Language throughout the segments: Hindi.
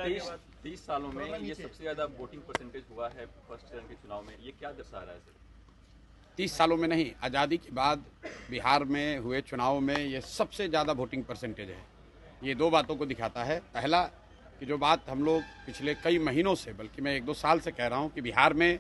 30 सालों में ये सबसे ज्यादा वोटिंग परसेंटेज हुआ है फर्स्ट चरण के चुनाव में, ये क्या दर्शा रहा है सर? 30 सालों में नहीं, आज़ादी के बाद बिहार में हुए चुनाव में ये सबसे ज़्यादा वोटिंग परसेंटेज है। ये दो बातों को दिखाता है। पहला कि जो बात हम लोग पिछले कई महीनों से, बल्कि मैं 1-2 साल से कह रहा हूँ कि बिहार में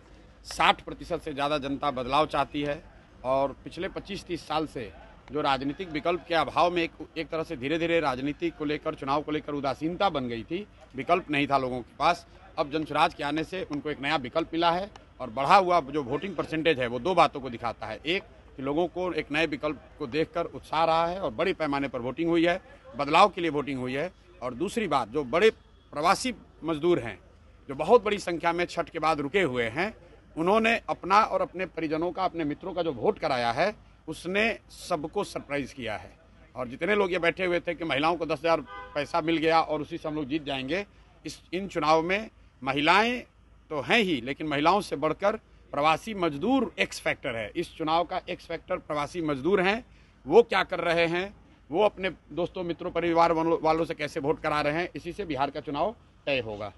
60% से ज़्यादा जनता बदलाव चाहती है और पिछले 25-30 साल से जो राजनीतिक विकल्प के अभाव में एक तरह से धीरे धीरे राजनीति को लेकर, चुनाव को लेकर उदासीनता बन गई थी, विकल्प नहीं था लोगों के पास। अब जनसुराज के आने से उनको एक नया विकल्प मिला है और बढ़ा हुआ जो वोटिंग परसेंटेज है वो दो बातों को दिखाता है। एक कि लोगों को एक नए विकल्प को देखकर उत्साह रहा है और बड़ी पैमाने पर वोटिंग हुई है, बदलाव के लिए वोटिंग हुई है। और दूसरी बात, जो बड़े प्रवासी मजदूर हैं जो बहुत बड़ी संख्या में छठ के बाद रुके हुए हैं, उन्होंने अपना और अपने परिजनों का, अपने मित्रों का जो वोट कराया है उसने सबको सरप्राइज किया है। और जितने लोग ये बैठे हुए थे कि महिलाओं को 10,000 पैसा मिल गया और उसी से हम लोग जीत जाएंगे, इन चुनाव में महिलाएं तो हैं ही, लेकिन महिलाओं से बढ़कर प्रवासी मजदूर एक्स फैक्टर है। इस चुनाव का एक्स फैक्टर प्रवासी मजदूर हैं। वो क्या कर रहे हैं, वो अपने दोस्तों मित्रों परिवार वालों से कैसे वोट करा रहे हैं, इसी से बिहार का चुनाव तय होगा।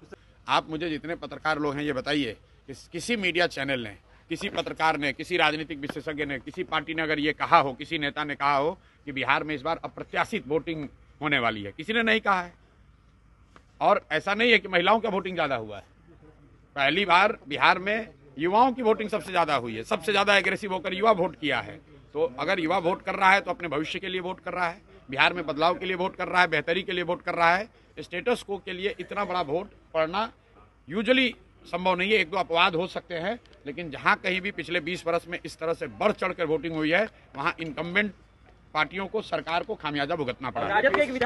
आप मुझे जितने पत्रकार लोग हैं ये बताइए, किसी मीडिया चैनल ने, किसी पत्रकार ने, किसी राजनीतिक विशेषज्ञ ने, किसी पार्टी ने अगर ये कहा हो, किसी नेता ने कहा हो कि बिहार में इस बार अप्रत्याशित वोटिंग होने वाली है? किसी ने नहीं कहा है। और ऐसा नहीं है कि महिलाओं का वोटिंग ज़्यादा हुआ है। पहली बार बिहार में युवाओं की वोटिंग सबसे ज़्यादा हुई है। सबसे ज़्यादा एग्रेसिव होकर युवा वोट किया है। तो अगर युवा वोट कर रहा है तो अपने भविष्य के लिए वोट कर रहा है, बिहार में बदलाव के लिए वोट कर रहा है, बेहतरी के लिए वोट कर रहा है। स्टेटस को के लिए इतना बड़ा वोट पड़ना यूजुअली संभव नहीं है। 1-2 अपवाद हो सकते हैं, लेकिन जहां कहीं भी पिछले 20 वर्ष में इस तरह से बढ़ चढ़कर वोटिंग हुई है, वहां इनकम्बेंट पार्टियों को, सरकार को खामियाजा भुगतना पड़ा है।